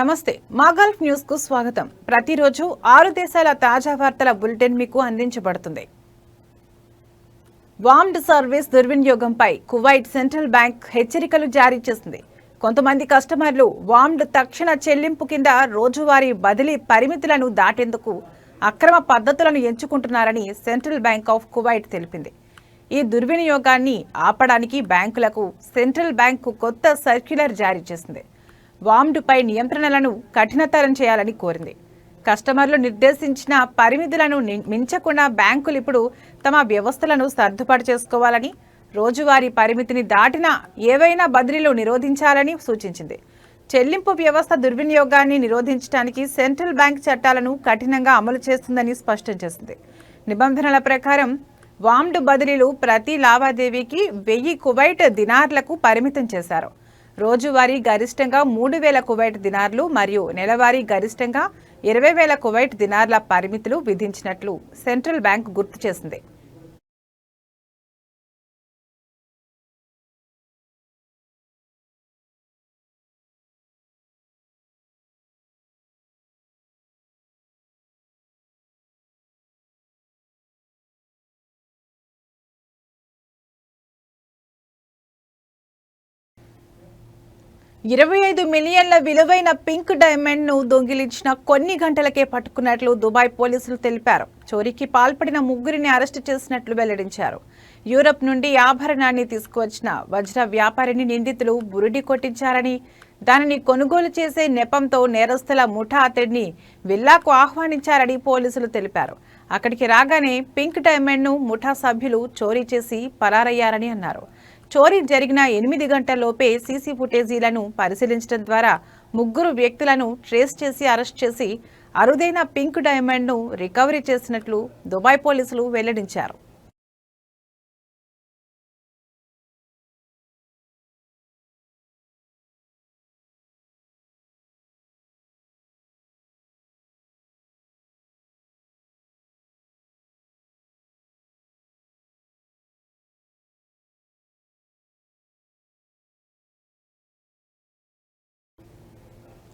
నమస్తే మా Gulf news కు స్వాగతం. ప్రతిరోజు 6 దేశాల తాజా వార్తల బులెటిన్ మీకు అందించబడుతుంది. వామ్డ్ సర్వీస్ దుర్వినియోగంపై కువైట్ సెంట్రల్ బ్యాంక్ హెచ్చరికలు జారీ చేసింది. కొంతమంది కస్టమర్లు వామ్డ్ తక్షణ చెల్లింపు కింద రోజువారీ బదిలీ పరిమితులను దాటేందుకు అక్రమ పద్ధతులను ఎంచుకుంటున్నారని సెంట్రల్ బ్యాంక్ ఆఫ్ కువైట్ తెలిపింది. ఈ దుర్వినియోగాన్ని ఆపడానికి బ్యాంకులకు సెంట్రల్ బ్యాంకు కొత్త సర్క్యులర్ జారీ చేసింది. వామ్డ్పై నియంత్రణలను కఠినతరం చేయాలని కోరింది. కస్టమర్లు నిర్దేశించిన పరిమితులను మించకుండా బ్యాంకులు ఇప్పుడు తమ వ్యవస్థలను సర్దుబాటు చేసుకోవాలని, రోజువారీ పరిమితిని దాటిన ఏవైనా బదిలీలు నిరోధించాలని సూచించింది. చెల్లింపు వ్యవస్థ దుర్వినియోగాన్ని నిరోధించడానికి సెంట్రల్ బ్యాంక్ చట్టాలను కఠినంగా అమలు చేస్తుందని స్పష్టం చేసింది. నిబంధనల ప్రకారం వామ్డ్ బదిలీలు ప్రతి లావాదేవీకి 1000 కువైట్ దినార్లకు పరిమితం చేశారు. రోజువారీ గరిష్టంగా 3000 కువైట్ దినార్లు మరియు నెలవారీ గరిష్టంగా 20,000 కువైట్ దినార్ల పరిమితులు విధించినట్లు సెంట్రల్ బ్యాంక్ గుర్తు చేసింది. $25 మిలియన్ల విలువైన పింక్ డైమండ్ ను దొంగిలించిన కొన్ని గంటలకే పట్టుకున్నట్లు దుబాయ్ పోలీసులు తెలిపారు. చోరీకి పాల్పడిన 3 అరెస్టు చేసినట్లు వెల్లడించారు. యూరప్ నుండి ఆభరణాన్ని తీసుకువచ్చిన వజ్ర వ్యాపారిని నిందితులు బురిడి కొట్టించారని, దానిని కొనుగోలు చేసే నెపంతో నేరస్తుల ముఠా అతడిని విల్లాకు ఆహ్వానించారని పోలీసులు తెలిపారు. అక్కడికి రాగానే పింక్ డైమండ్ ను ముఠా సభ్యులు చోరీ చేసి పరారయ్యారని అన్నారు. చోరీ జరిగిన 8 గంటల్లోపే సీసీ ఫుటేజీలను పరిశీలించడం ద్వారా 3 వ్యక్తులను ట్రేస్ చేసి అరెస్ట్ చేసి అరుదైన పింక్ డైమండ్ ను రికవరీ చేసినట్లు దుబాయ్ పోలీసులు వెల్లడించారు.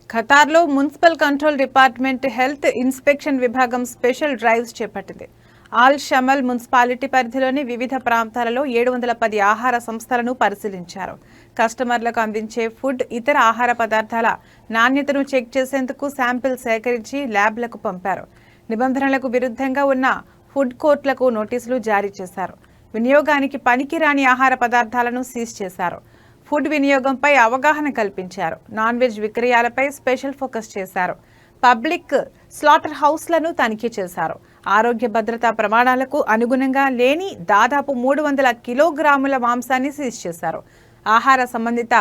ఖతార్లో municipal control department health inspection విభాగం స్పెషల్ డ్రైవ్స్ చేపట్టింది. ఆల్ షమల్ మున్సిపాలిటీ పరిధిలోని వివిధ ప్రాంతాలలో 710 ఆహార సంస్థలను పరిశీలించారు. కస్టమర్లకు అందించే ఫుడ్, ఇతర ఆహార పదార్థాల నాణ్యతను చెక్ చేసేందుకు శాంపిల్ సేకరించి ల్యాబ్లకు పంపారు. నిబంధనలకు విరుద్ధంగా ఉన్న ఫుడ్ కోర్టులకు నోటీసులు జారీ చేశారు. వినియోగానికి పనికిరాని ఆహార పదార్థాలను సీజ్ చేశారు. ఫుడ్ వినియోగంపై అవగాహన కల్పించారు. నాన్ వెజ్ విక్రయాలపై స్పెషల్ ఫోకస్ చేశారు. పబ్లిక్ స్లాటర్ హౌస్లను తనిఖీ చేశారు. ఆరోగ్య భద్రతా ప్రమాణాలకు అనుగుణంగా లేని దాదాపు 300 కిలోగ్రాముల మాంసాన్ని సీజ్ చేశారు. ఆహార సంబంధిత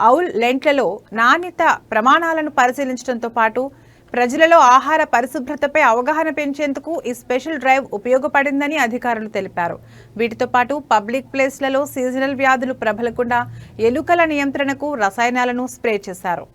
ఔల్ లెంట్లలో నాణ్యత ప్రమాణాలను పరిశీలించడంతో పాటు ప్రజలలో ఆహార పరిశుభ్రతపై అవగాహన పెంచేందుకు ఈ స్పెషల్ డ్రైవ్ ఉపయోగపడిందని అధికారులు తెలిపారు. వీటితో పాటు పబ్లిక్ ప్లేస్లలో సీజనల్ వ్యాధులు ప్రబలకుండా ఎలుకల నియంత్రణకు రసాయనాలను స్ప్రే చేశారు.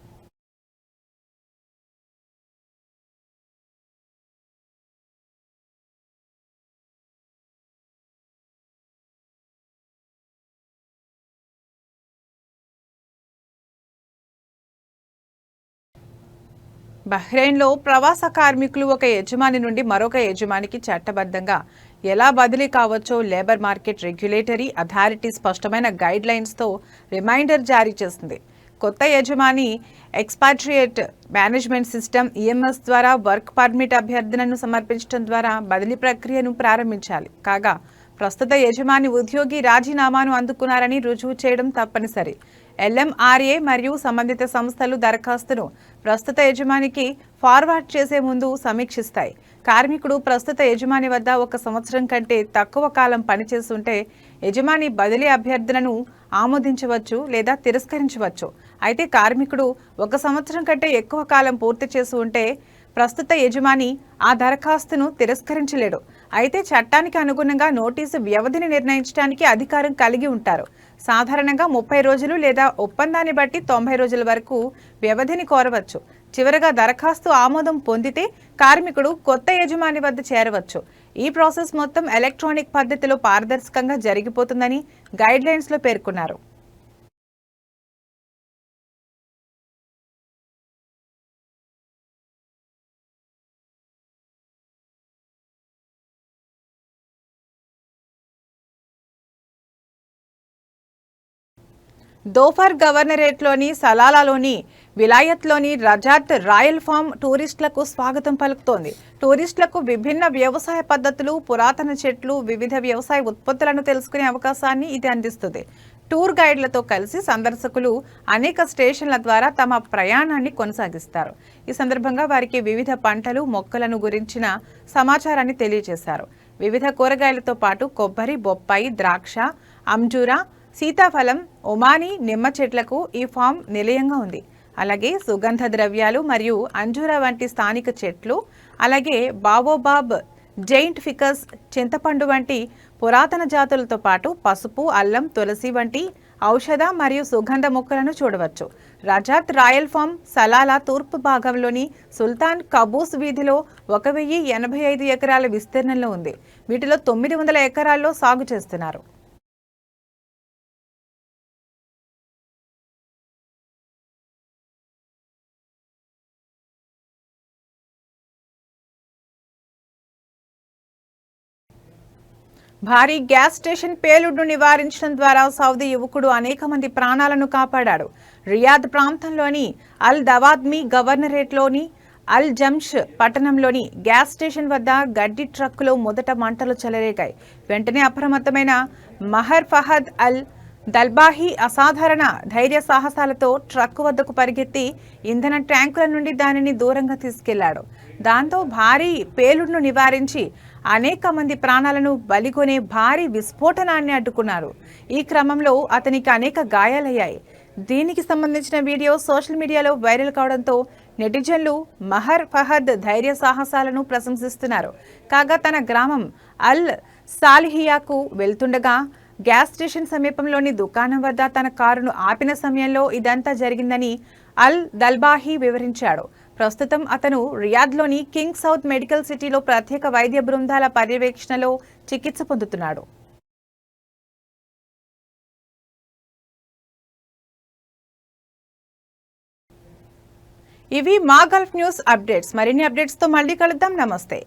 బహ్రెయిన్లో ప్రవాస కార్మికులు ఒక యజమాని నుండి మరొక యజమానికి చట్టబద్ధంగా ఎలా బదిలీ కావచ్చో లేబర్ మార్కెట్ రెగ్యులేటరీ అథారిటీ స్పష్టమైన గైడ్ లైన్స్తో రిమైండర్ జారీ చేసింది. కొత్త యజమాని ఎక్స్పాట్రియేట్ మేనేజ్మెంట్ సిస్టమ్ ఈఎంఎస్ ద్వారా వర్క్ పర్మిట్ అభ్యర్థనను సమర్పించడం ద్వారా బదిలీ ప్రక్రియను ప్రారంభించాలి. కాగా ప్రస్తుత యజమాని ఉద్యోగి రాజీనామాను అందుకున్నారని రుజువు చేయడం తప్పనిసరి. LMRA మరియు సంబంధిత సంస్థలు దరఖాస్తును ప్రస్తుత యజమానికి ఫార్వర్డ్ చేసే ముందు సమీక్షిస్తాయి. కార్మికుడు ప్రస్తుత యజమాని వద్ద 1 సంవత్సరం కంటే తక్కువ కాలం పనిచేస్తుంటే యజమాని బదిలీ అభ్యర్థనను ఆమోదించవచ్చు లేదా తిరస్కరించవచ్చు. అయితే కార్మికుడు 1 సంవత్సరం కంటే ఎక్కువ కాలం పూర్తి చేసి ఉంటే ప్రస్తుత యజమాని ఆ దరఖాస్తును తిరస్కరించలేడు. అయితే చట్టానికి అనుగుణంగా నోటీసు వ్యవధిని నిర్ణయించడానికి అధికారం కలిగి ఉంటారు. సాధారణంగా 30 రోజులు లేదా ఒప్పందాన్ని బట్టి 90 రోజుల వరకు వ్యవధిని కోరవచ్చు. చివరగా దరఖాస్తు ఆమోదం పొందితే కార్మికుడు కొత్త యజమాని వద్ద చేరవచ్చు. ఈ ప్రాసెస్ మొత్తం ఎలక్ట్రానిక్ పద్ధతిలో పారదర్శకంగా జరిగిపోతుందని గైడ్లైన్స్లో పేర్కొన్నారు. దోఫర్ గవర్నరేట్లోని సలాలాలోని విలాయత్లోని రజాత్ రాయల్ ఫామ్ టూరిస్టులకు స్వాగతం పలుకుతోంది. టూరిస్టులకు విభిన్న వ్యవసాయ పద్ధతులు, పురాతన చెట్లు, వివిధ వ్యవసాయ ఉత్పత్తులను తెలుసుకునే అవకాశాన్ని ఇది అందిస్తుంది. టూర్ గైడ్లతో కలిసి సందర్శకులు అనేక స్టేషన్ల ద్వారా తమ ప్రయాణాన్ని కొనసాగిస్తారు. ఈ సందర్భంగా వారికి వివిధ పంటలు, మొక్కలను గురించిన సమాచారాన్ని తెలియజేశారు. వివిధ కూరగాయలతో పాటు కొబ్బరి, బొప్పాయి, ద్రాక్ష, అంజూరా, సీతాఫలం, ఒమానీ నిమ్మ చెట్లకు ఈ ఫామ్ నిలయంగా ఉంది. అలాగే సుగంధ ద్రవ్యాలు మరియు అంజూరా వంటి స్థానిక చెట్లు, అలాగే బావోబాబ్, జైంట్ ఫికస్, చింతపండు వంటి పురాతన జాతులతో పాటు పసుపు, అల్లం, తులసి వంటి ఔషధ మరియు సుగంధ మొక్కలను చూడవచ్చు. రజాత్ రాయల్ ఫామ్ సలాలా తూర్పు భాగంలోని సుల్తాన్ కబూస్ వీధిలో 1085 ఎకరాల విస్తీర్ణంలో ఉంది. వీటిలో 900 ఎకరాల్లో సాగు చేస్తున్నారు. భారీ గ్యాస్ స్టేషన్ పేలుడును నివారించడం ద్వారా సౌదీ యువకుడు అనేక మంది ప్రాణాలను కాపాడాడు. రియాద్ ప్రాంతంలోని అల్ దవాద్మి గవర్నరేట్లోని అల్ జంష్ పట్టణంలోని గ్యాస్ స్టేషన్ వద్ద గడ్డి ట్రక్కులో మొదట మంటలు చెలరేగాయి. వెంటనే అప్రమత్తమైన మహర్ ఫహద్ అల్ దల్బాహీ అసాధారణ ధైర్య సాహసాలతో ట్రక్కు వద్దకు పరిగెత్తి ఇంధన ట్యాంకుల నుండి దానిని దూరంగా తీసుకెళ్లాడు. దాంతో భారీ పేలుడును నివారించి అనేక మంది ప్రాణాలను బలిగొనే భారీ విస్ఫోటనాన్ని అడ్డుకున్నారు. ఈ క్రమంలో అతనికి అనేక గాయాలయ్యాయి. దీనికి సంబంధించిన వీడియో సోషల్ మీడియాలో వైరల్ కావడంతో నెటిజన్లు మహర్ ఫహద్ ధైర్య సాహసాలను ప్రశంసిస్తున్నారు. కాగా తన గ్రామం అల్ సాలిహియాకు వెళ్తుండగా గ్యాస్ స్టేషన్ సమీపంలోని దుకాణం వద్ద తన కారును ఆపిన సమయంలో ఇదంతా జరిగిందని అల్ దల్బాహీ వివరించాడు. ప్రస్తుతం అతను రియాద్లోని కింగ్ సౌద్ మెడికల్ సిటీలో ప్రత్యేక వైద్య బృందాల పర్యవేక్షణలో చికిత్స పొందుతున్నాడు. ఇవి మా గల్ఫ్ న్యూస్ అప్డేట్స్. మరిన్ని అప్డేట్స్తో మళ్ళీ కలుద్దాం. నమస్తే.